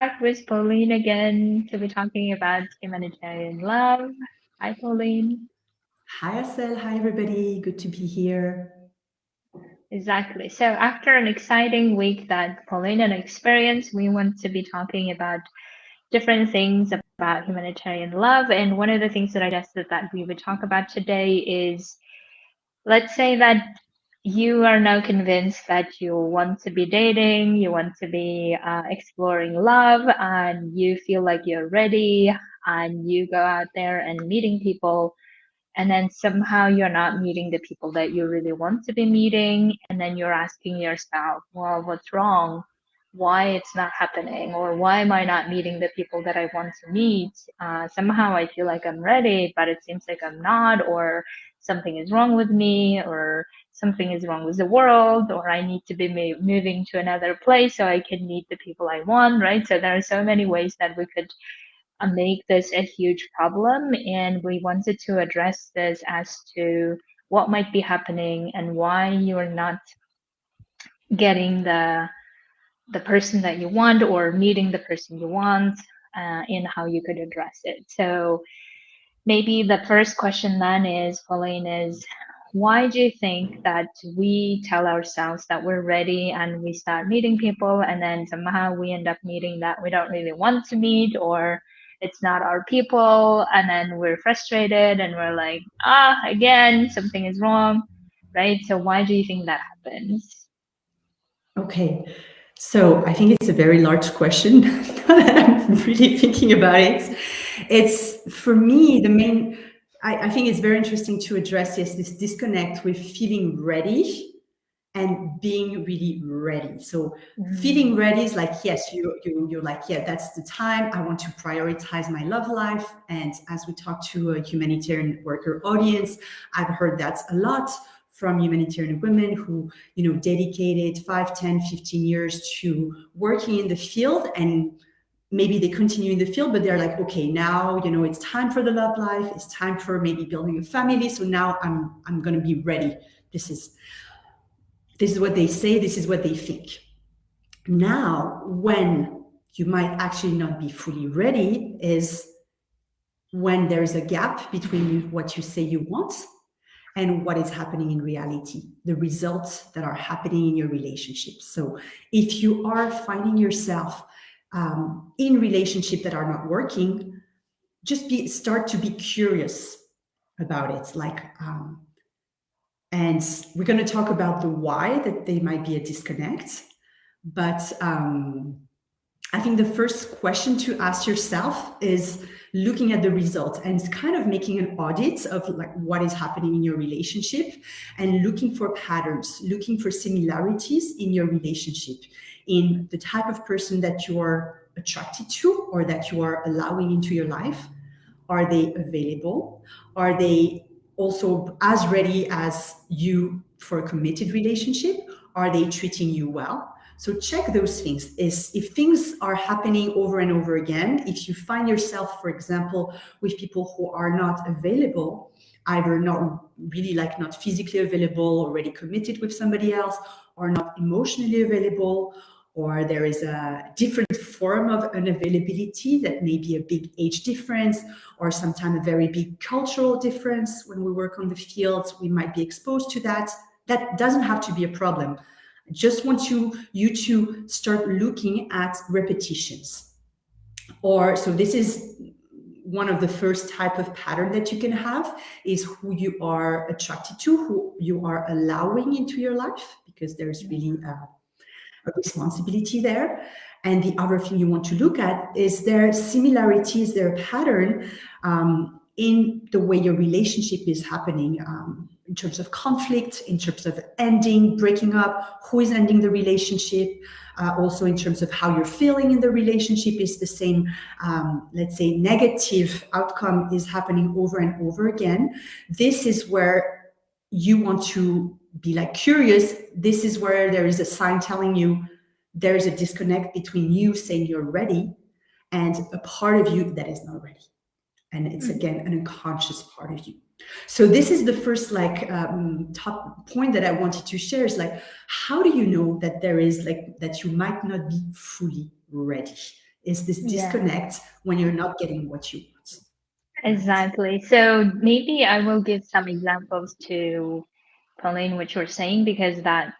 back with Pauline again to be talking about humanitarian love. Hi, Pauline. Hi, Asel. Hi, everybody. Good to be here. Exactly. So, after an exciting week that Pauline and I experienced, we want to be talking about different things about humanitarian love. And one of the things that I suggested that we would talk about today is, let's say that you are now convinced that you want to be dating, you want to be exploring love, and you feel like you're ready, and you go out there and meeting people, and then somehow you're not meeting the people that you really want to be meeting, and then you're asking yourself, well, what's wrong? Why it's not happening, or why am I not meeting the people that I want to meet? Somehow I feel like I'm ready, but it seems like I'm not, or something is wrong with me, or something is wrong with the world, or I need to be moving to another place so I can meet the people I want, right? So there are so many ways that we could make this a huge problem, and we wanted to address this as to what might be happening and why you're not getting the person that you want or meeting the person you want, and how you could address it. So maybe the first question then is, Pauline, is why do you think that we tell ourselves that we're ready and we start meeting people, and then somehow we end up meeting that we don't really want to meet, or it's not our people, and then we're frustrated and we're like, again, something is wrong, right? So why do you think that happens? Okay. So I think it's a very large question. Now that I'm really thinking about it, it's for me the main. I think it's very interesting to address this disconnect with feeling ready and being really ready. So Mm, feeling ready is like, yes, you're like, yeah, that's the time. I want to prioritize my love life. And as we talk to a humanitarian worker audience, I've heard that a lot from humanitarian women who, dedicated 5, 10, 15 years to working in the field, and maybe they continue in the field, but they're like, okay, now, it's time for the love life. It's time for maybe building a family. So now I'm going to be ready. This is this is what they say, this is what they think. Now, when you might actually not be fully ready is when there is a gap between what you say you want and what is happening in reality, the results that are happening in your relationship. So if you are finding yourself in relationships that are not working, just start to be curious about it. And we're going to talk about the why that they might be a disconnect. But I think the first question to ask yourself is looking at the results and kind of making an audit of like what is happening in your relationship and looking for patterns, looking for similarities in your relationship, in the type of person that you are attracted to or that you are allowing into your life. Are they available? Are they also as ready as you for a committed relationship? Are they treating you well? So check those things. Is if things are happening over and over again, if you find yourself, for example, with people who are not available, either not really like not physically available, already committed with somebody else, or not emotionally available, or there is a different form of unavailability that may be a big age difference or sometimes a very big cultural difference. When we work on the fields, we might be exposed to that. That doesn't have to be a problem. I just want you to start looking at repetitions. Or so this is one of the first type of pattern that you can have is who you are attracted to, who you are allowing into your life, because there's really a responsibility there. And the other thing you want to look at is there similarities, there pattern in the way your relationship is happening, in terms of conflict, in terms of ending, breaking up, who is ending the relationship, also in terms of how you're feeling in the relationship. Is the same, let's say, negative outcome is happening over and over again. This is where you want to be like curious. This is where there is a sign telling you there is a disconnect between you saying you're ready and a part of you that is not ready. And it's again an unconscious part of you. So this is the first top point that I wanted to share is like, how do you know that there is like that you might not be fully ready? is this Yeah, disconnect when you're not getting what you want, right? exactly. So maybe I will give some examples to Pauline, which you're saying, because that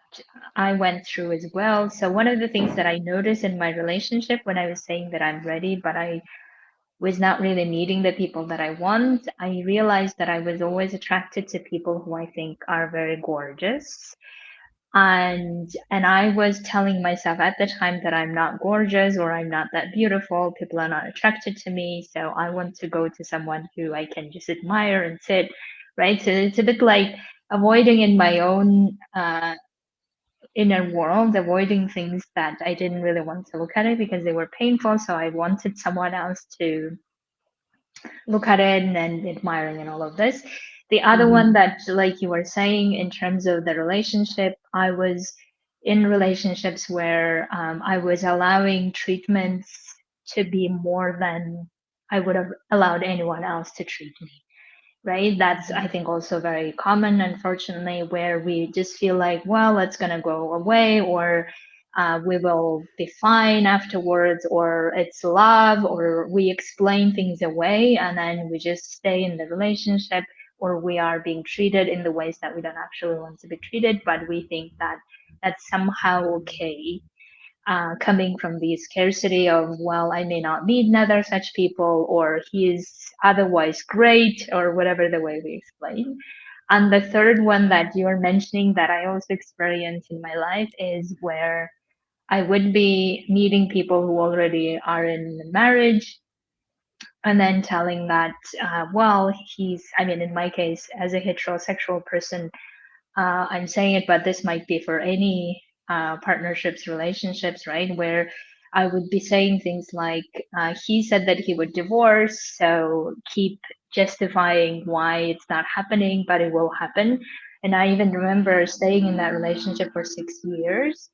I went through as well. So one of the things that I noticed in my relationship when I was saying that I'm ready, but I was not really meeting the people that I want, I realized that I was always attracted to people who I think are very gorgeous. And I was telling myself at the time that I'm not gorgeous or I'm not that beautiful, people are not attracted to me, so I want to go to someone who I can just admire and sit, right? So it's a bit like avoiding in my own inner world, avoiding things that I didn't really want to look at it because they were painful, so I wanted someone else to look at it and admiring and all of this. The other one Mm-hmm. that, like you were saying, in terms of the relationship, I was in relationships where I was allowing treatments to be more than I would have allowed anyone else to treat me, right? That's, I think, also very common, unfortunately, where we just feel like, well, it's going to go away, or we will be fine afterwards, or it's love, or we explain things away and then we just stay in the relationship, or we are being treated in the ways that we don't actually want to be treated, but we think that that's somehow okay, coming from the scarcity of, well, I may not meet another such people, or he is otherwise great, or whatever the way we explain. And the third one that you're mentioning that I also experience in my life is where I would be meeting people who already are in marriage and then telling that, well, I mean, in my case, as a heterosexual person, I'm saying it, but this might be for any partnerships, relationships, right? Where I would be saying things like, he said that he would divorce, so keep justifying why it's not happening, but it will happen. And I even remember staying in that relationship for 6 years,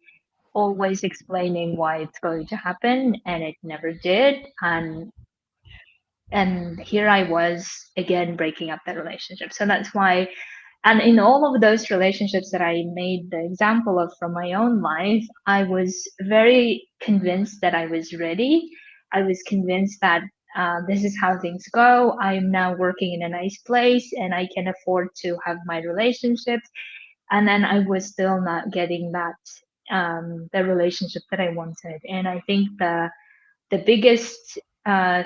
always explaining why it's going to happen, and it never did. And here I was again breaking up that relationship. So that's why, and in all of those relationships that I made the example of from my own life, I was very convinced that I was ready. I was convinced that this is how things go. I am now working in a nice place and I can afford to have my relationships. And then I was still not getting that, the relationship that I wanted. And I think the biggest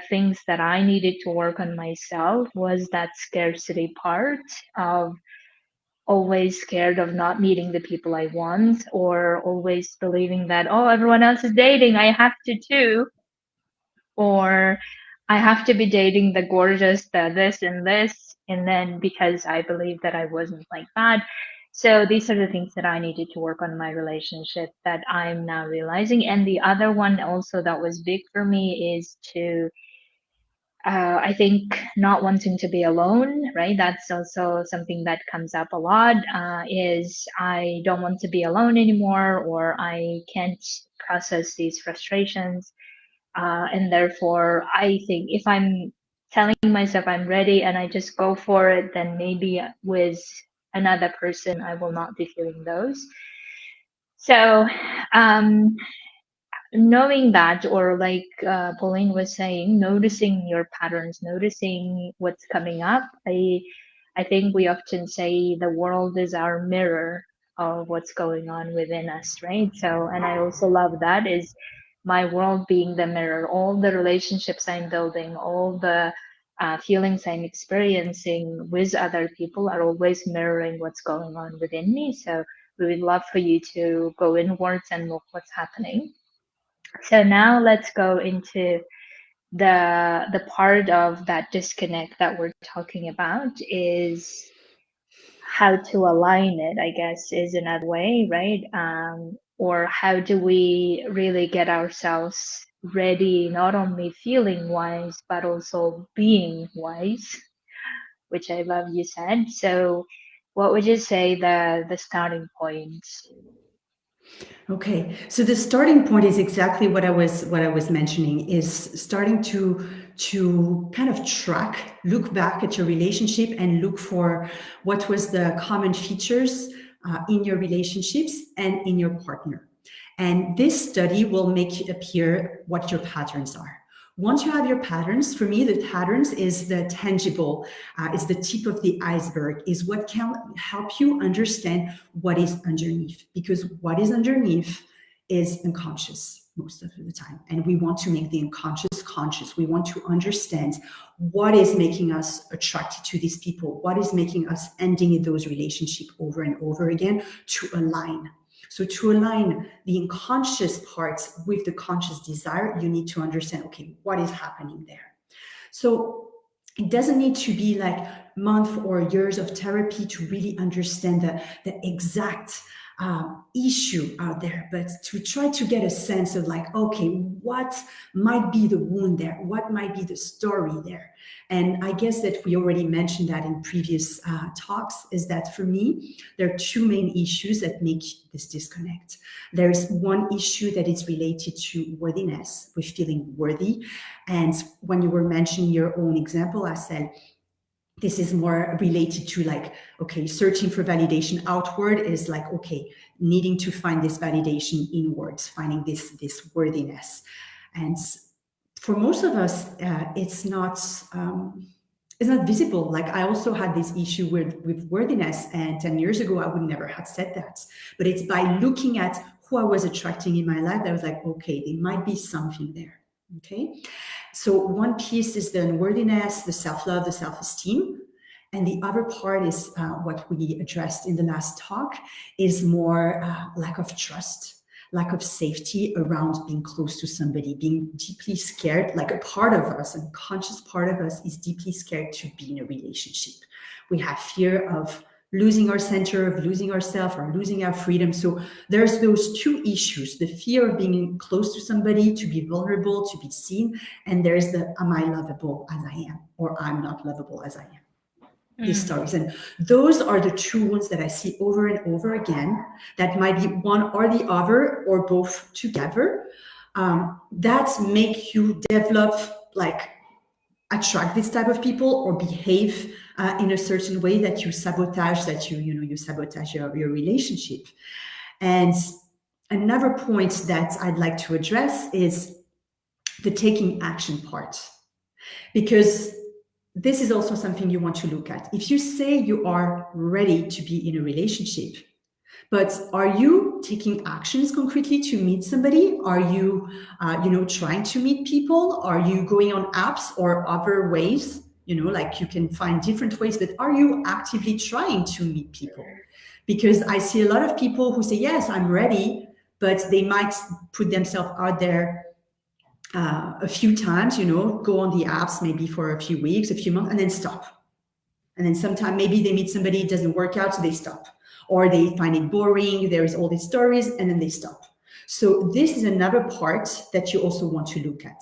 things that I needed to work on myself was that scarcity part of always scared of not meeting the people I want, or always believing that, oh, everyone else is dating, I have to too, or I have to be dating the gorgeous, the this and this, and then because I believe that I wasn't like that. So these are the things that I needed to work on in my relationship that I'm now realizing. And the other one also that was big for me is to, I think, not wanting to be alone, right? That's also something that comes up a lot, is I don't want to be alone anymore, or I can't process these frustrations. And therefore, I think if I'm telling myself I'm ready and I just go for it, then maybe with another person, I will not be feeling those. So, um, knowing that, or like Pauline was saying, noticing your patterns, noticing what's coming up. I think we often say the world is our mirror of what's going on within us, right? So, and I also love that, is my world being the mirror. All the relationships I'm building, all the feelings I'm experiencing with other people are always mirroring what's going on within me. So we would love for you to go inwards and look what's happening. So now let's go into the part of that disconnect that we're talking about, is how to align it, I guess, is another way, right? Or how do we really get ourselves ready, not only feeling wise, but also being wise, which I love you said. So what would you say the starting points? Okay, so the starting point is exactly what I was mentioning, is starting to kind of track, look back at your relationship and look for what was the common features in your relationships and in your partner. And this study will make it appear what your patterns are. Once you have your patterns, for me, the patterns is the tangible, is the tip of the iceberg, is what can help you understand what is underneath. Because what is underneath is unconscious most of the time. And we want to make the unconscious conscious. We want to understand what is making us attracted to these people, what is making us ending in those relationships over and over again, to align. So to align the unconscious parts with the conscious desire, you need to understand, okay, what is happening there? So it doesn't need to be like months or years of therapy to really understand the exact issue out there, but to try to get a sense of like, okay, what might be the wound there? What might be the story there? And I guess that we already mentioned that in previous talks, is that for me, there are two main issues that make this disconnect. There's one issue that is related to worthiness, with feeling worthy. And when you were mentioning your own example, I said, this is more related to like, okay, searching for validation outward is like, okay, needing to find this validation inwards, finding this worthiness. And for most of us, it's not visible. Like I also had this issue with worthiness, and 10 years ago, I would never have said that. But it's by looking at who I was attracting in my life that I was like, okay, there might be something there. Okay. So one piece is the unworthiness, the self-love, the self-esteem. And the other part is what we addressed in the last talk, is more lack of trust, lack of safety around being close to somebody, being deeply scared. Like a part of us, a conscious part of us, is deeply scared to be in a relationship. We have fear of losing our center, of losing ourselves, or losing our freedom. So there's those two issues: the fear of being close to somebody, to be vulnerable, to be seen, and there's the am I lovable as I am, or I'm not lovable as I am. These stories. And those are the two ones that I see over and over again, that might be one or the other or both together, that make you develop, like attract this type of people, or behave in a certain way that you sabotage, you sabotage your relationship. And another point that I'd like to address is the taking action part, because this is also something you want to look at. If you say you are ready to be in a relationship, but are you taking actions concretely to meet somebody? Are you, trying to meet people? Are you going on apps or other ways? Like you can find different ways, but are you actively trying to meet people? Because I see a lot of people who say, yes, I'm ready, but they might put themselves out there a few times, go on the apps maybe for a few weeks, a few months, and then stop. And then sometime maybe they meet somebody, it doesn't work out, so they stop. Or they find it boring, there's all these stories, and then they stop. So this is another part that you also want to look at.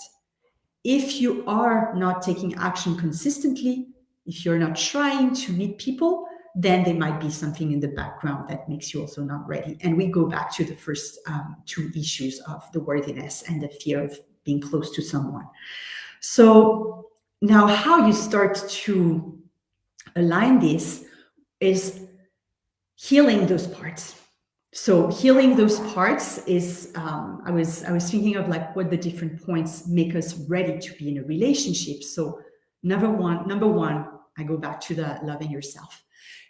If you are not taking action consistently, if you're not trying to meet people, then there might be something in the background that makes you also not ready. And we go back to the first two issues of the worthiness and the fear of being close to someone. So now how you start to align this is healing those parts. So healing those parts is, I was thinking of like what the different points make us ready to be in a relationship. So number one, I go back to the loving yourself.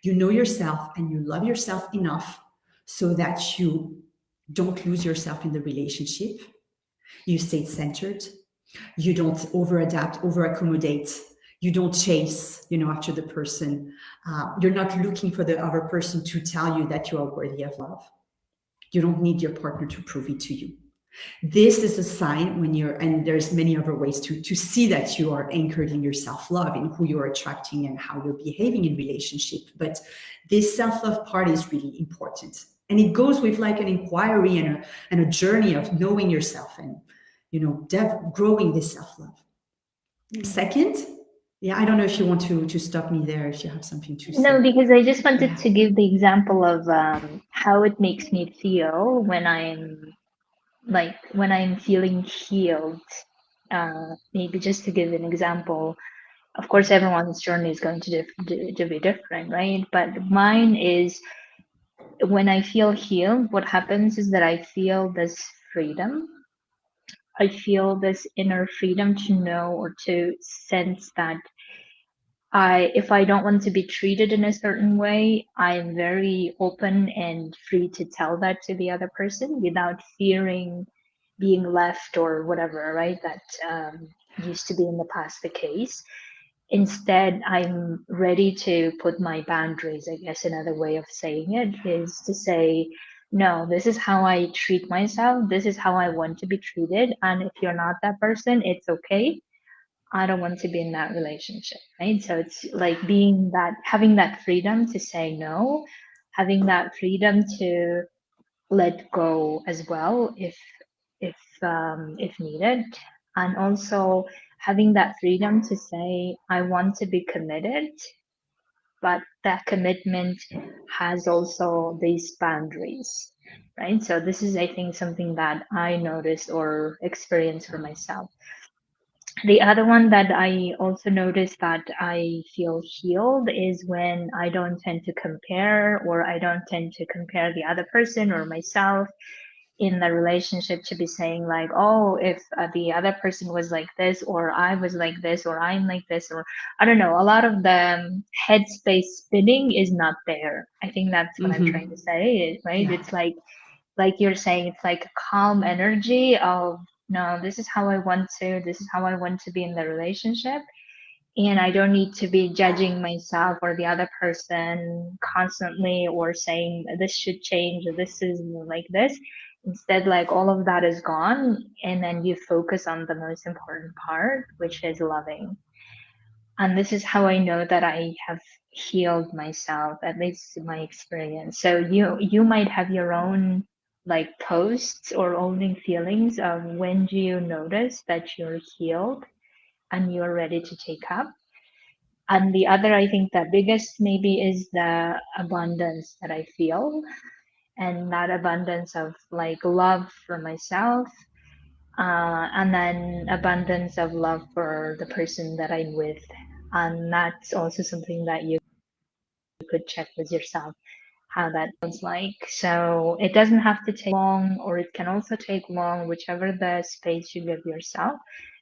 You know yourself and you love yourself enough so that you don't lose yourself in the relationship. You stay centered. You don't over-adapt, over-accommodate. You don't chase, after the person. You're not looking for the other person to tell you that you are worthy of love. You don't need your partner to prove it to you. This is a sign when and there's many other ways to see that you are anchored in your self-love, in who you're attracting and how you're behaving in relationship. But this self-love part is really important. And it goes with like an inquiry and a journey of knowing yourself and, growing this self-love. Second, yeah, I don't know if you want to stop me there, if you have something to say. No, because I just wanted to give the example of how it makes me feel when I'm feeling healed. Maybe just to give an example, of course, everyone's journey is going to be different, right? But mine is when I feel healed, what happens is that I feel this freedom. I feel this inner freedom to know or to sense that if I don't want to be treated in a certain way, I'm very open and free to tell that to the other person without fearing being left or whatever, right? That used to be in the past the case. Instead, I'm ready to put my boundaries. I guess another way of saying it is to say, no, this is how I treat myself. This is how I want to be treated. And if you're not that person, it's okay. I don't want to be in that relationship, right? So it's like being that, having that freedom to say no, having that freedom to let go as well if needed, and also having that freedom to say I want to be committed, but that commitment has also these boundaries, right? So this is, I think, something that I noticed or experienced for myself. The other one that I also noticed that I feel healed is when I don't tend to compare, or I don't tend to compare the other person or myself in the relationship to be saying like, oh, if the other person was like this, or I was like this, or I'm like this, or I don't know. A lot of the headspace spinning is not there. I think that's what I'm trying to say, right? Yeah. It's like you're saying, it's like a calm energy of, no, this is how I want to, this is how I want to be in the relationship. And I don't need to be judging myself or the other person constantly, or saying this should change or this is like this. Instead, like all of that is gone. And then you focus on the most important part, which is loving. And this is how I know that I have healed myself, at least in my experience. So you might have your own like posts or owning feelings of when do you notice that you're healed and you're ready to take up. And the other, I think the biggest maybe is the abundance that I feel, and that abundance of like love for myself, and then abundance of love for the person that I'm with. And that's also something that you could check with yourself how that feels like. So it doesn't have to take long, or it can also take long, whichever the space you give yourself.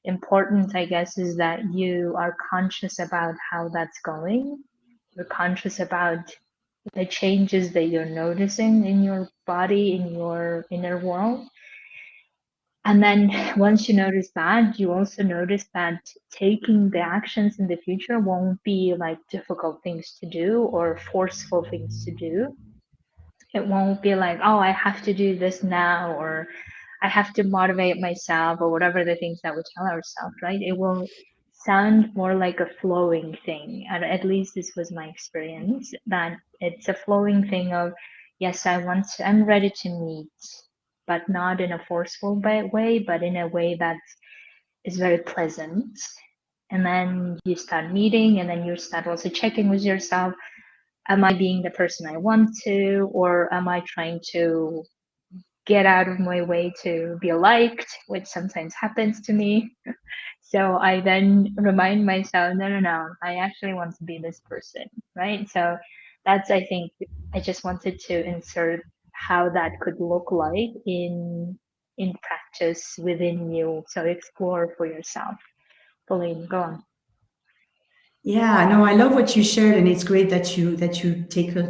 Important, I guess, is that you are conscious about how that's going. You're conscious about the changes that you're noticing in your body, in your inner world. And then once you notice that, you also notice that taking the actions in the future won't be like difficult things to do or forceful things to do. It won't be like, oh, I have to do this now, or I have to motivate myself, or whatever the things that we tell ourselves, right? It will sound more like a flowing thing. And at least this was my experience, that it's a flowing thing of, yes, I'm ready to meet, but not in a forceful way, but in a way that is very pleasant. And then you start meeting, and then you start also checking with yourself, am I being the person I want to, or am I trying to get out of my way to be liked, which sometimes happens to me. So I then remind myself, no, no, no, I actually want to be this person, right? So that's, I think, I just wanted to insert how that could look like in practice within you. So explore for yourself. Pauline, go on. Yeah, no, I love what you shared, and it's great that you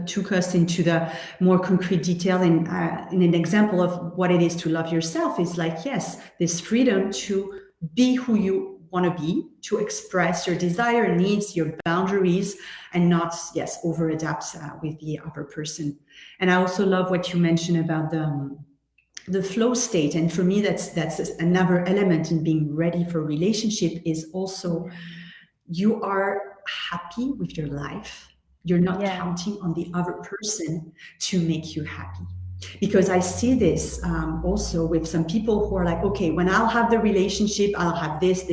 took us into the more concrete detail. And in an example of what it is to love yourself is like, yes, this freedom to be who you want to be, to express your desire, needs, your boundaries, and not, yes, over adapt with the other person. And I also love what you mentioned about the flow state. And for me, that's another element in being ready for relationship is also you are happy with your life. You're not Yeah. counting on the other person to make you happy. Because I see this also with some people who are like, okay, when I'll have the relationship, I'll have this.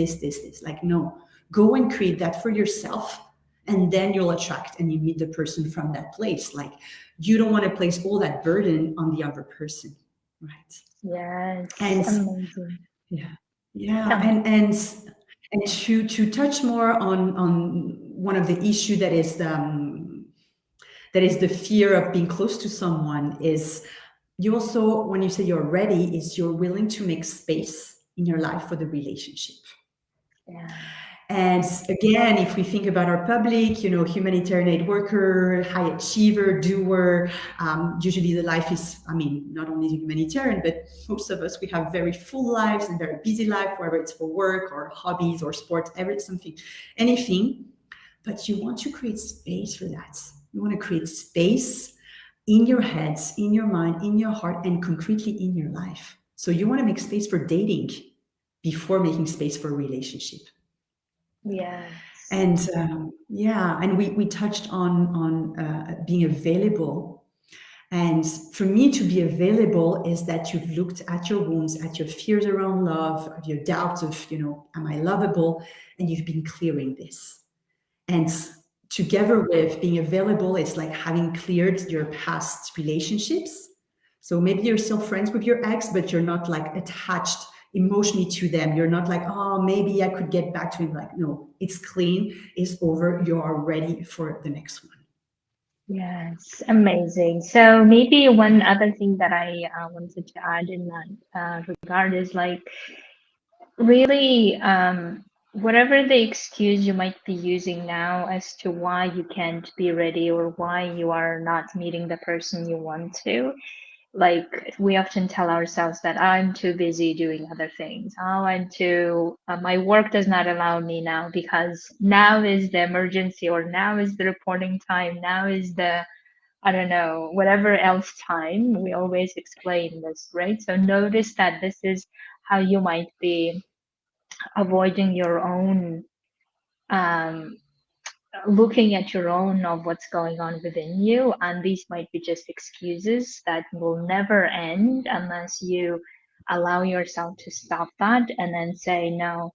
Like, no, go and create that for yourself. And then you'll attract and you meet the person from that place. Like, you don't want to place all that burden on the other person. Right. Yes. And Amazing. yeah, yeah, Come. and to touch more on one of the issue that is That is the fear of being close to someone. Is you also, when you say you're ready, is you're willing to make space in your life for the relationship. Yeah. And again, if we think about our public, humanitarian aid worker, high achiever, doer, usually the life is, I mean, not only humanitarian, but most of us, we have very full lives and very busy life, whether it's for work or hobbies or sports, something, anything. But you want to create space for that. You want to create space in your heads, in your mind, in your heart, and concretely in your life. So you want to make space for dating before making space for a relationship. Yes. And yeah, and we touched on being available. And for me, to be available is that you've looked at your wounds, at your fears around love, at your doubts of, am I lovable? And you've been clearing this. And together with being available, it's like having cleared your past relationships. So maybe you're still friends with your ex, but you're not like attached emotionally to them. You're not like, oh, maybe I could get back to him. Like, no, it's clean, it's over. You are ready for the next one. Yes, amazing. So maybe one other thing that I wanted to add in that regard is like really whatever the excuse you might be using now as to why you can't be ready or why you are not meeting the person you want to, like we often tell ourselves that I'm too busy doing other things. Oh, my work does not allow me now because now is the emergency or now is the reporting time. Now is the, I don't know, whatever else time. We always explain this, right? So notice that this is how you might be avoiding your own, um, looking at your own of what's going on within you, and these might be just excuses that will never end unless you allow yourself to stop that and then say, no,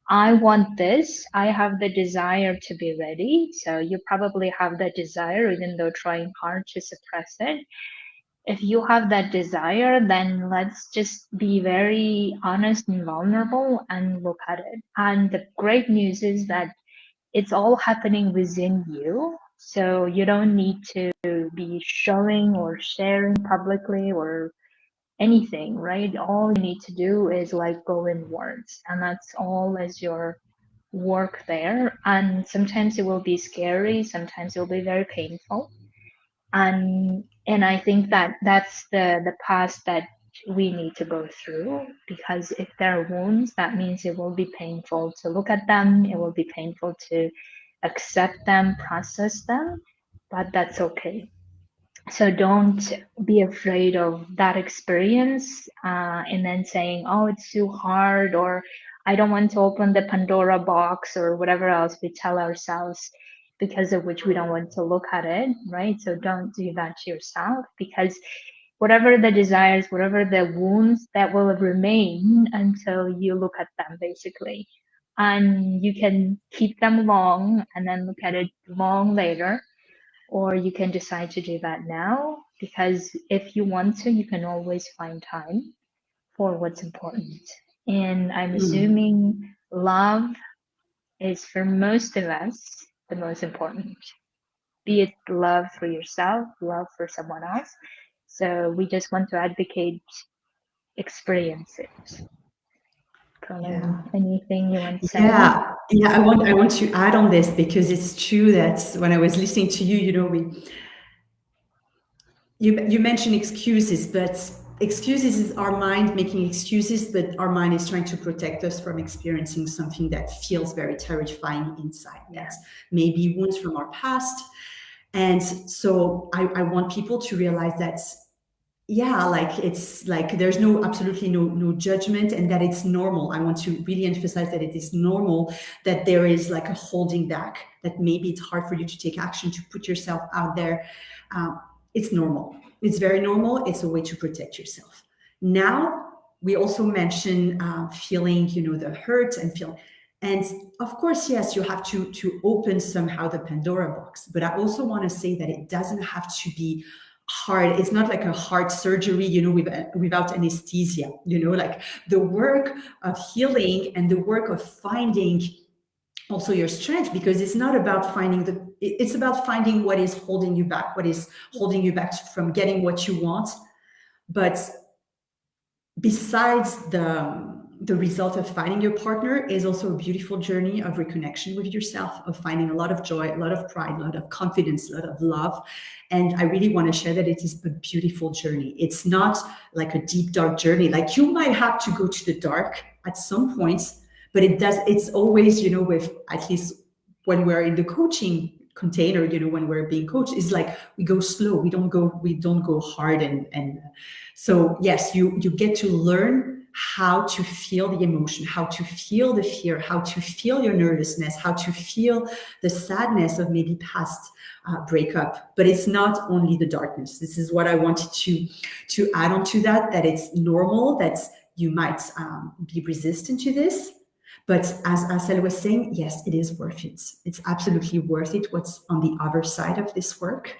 I want this. I have the desire to be ready. So you probably have that desire even though trying hard to suppress it. If you have that desire, then let's just be very honest and vulnerable and look at it. And the great news is that it's all happening within you. So you don't need to be showing or sharing publicly or anything, right? All you need to do is like go inwards, and that's all as your work there. And sometimes it will be scary, sometimes it will be very painful. And I think that that's the past that we need to go through, because if there are wounds, that means it will be painful to look at them, it will be painful to accept them, process them, but that's okay. So don't be afraid of that experience and then saying, oh, it's too hard, or I don't want to open the Pandora box, or whatever else we tell ourselves because of which we don't want to look at it, right? So don't do that to yourself, because whatever the desires, whatever the wounds, that will remain until you look at them, basically. And you can keep them long and then look at it long later, or you can decide to do that now, because if you want to, you can always find time for what's important. And I'm Mm. assuming love is for most of us the most important, be it love for yourself, love for someone else. So we just want to advocate experience it. Yeah. Colleen, anything you want to say? Yeah. I want to add on this because it's true that when I was listening to you, you mentioned excuses, but excuses is our mind making excuses, but our mind is trying to protect us from experiencing something that feels very terrifying inside. Yeah. That's maybe wounds from our past. And so I want people to realize that, yeah, like it's like there's absolutely no judgment, and that it's normal. I want to really emphasize that it is normal, that there is like a holding back, that maybe it's hard for you to take action, to put yourself out there. It's normal, it's very normal, it's a way to protect yourself. Now we also mention feeling, the hurt and feeling, and of course, yes, you have to open somehow the Pandora box, but I also want to say that it doesn't have to be hard. It's not like a heart surgery, without anesthesia. Like the work of healing and the work of finding also your strength, because it's not about finding it's about finding what is holding you back, what is holding you back from getting what you want. But besides the result of finding your partner is also a beautiful journey of reconnection with yourself, of finding a lot of joy, a lot of pride, a lot of confidence, a lot of love. And I really want to share that it is a beautiful journey. It's not like a deep dark journey. Like, you might have to go to the dark at some points, but it's always, with, at least when we're in the coaching container, when we're being coached, is like we go slow, we don't go hard. And so yes, you get to learn how to feel the emotion, how to feel the fear, how to feel your nervousness, how to feel the sadness of maybe past breakup. But it's not only the darkness. This is what I wanted to add on to that it's normal that you might be resistant to this. But as Asel was saying, yes, it is worth it. It's absolutely worth it. What's on the other side of this work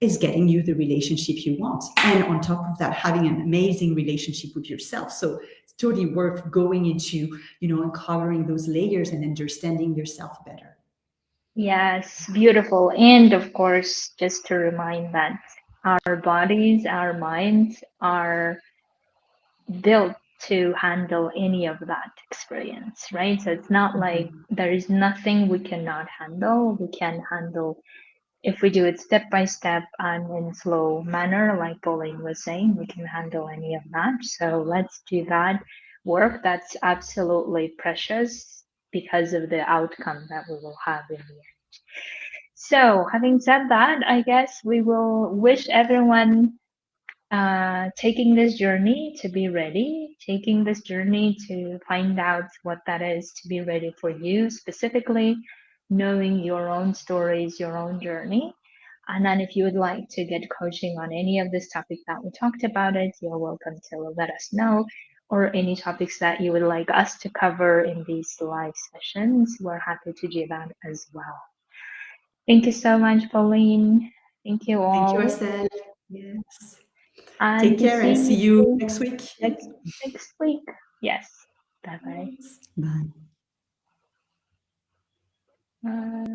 is getting you the relationship you want. And on top of that, having an amazing relationship with yourself. So it's totally worth going into, uncovering those layers and understanding yourself better. Yes, beautiful. And of course, just to remind that our bodies, our minds are built to handle any of that experience, right? So it's not like Mhm. there is nothing we cannot handle. We can handle if we do it step by step and in slow manner, like Pauline was saying, we can handle any of that. So let's do that work. That's absolutely precious because of the outcome that we will have in the end. So, having said that, I guess we will wish everyone taking this journey to be ready, taking this journey to find out what that is to be ready for you specifically, knowing your own stories, your own journey. And then if you would like to get coaching on any of this topic that we talked about it, you're welcome to let us know. Or any topics that you would like us to cover in these live sessions, we're happy to do that as well. Thank you so much, Pauline. Thank you Thank you, all. Asel. Yes. And Take to care and see see you you next week. next next week. Yes. Bye bye. Yes. Bye.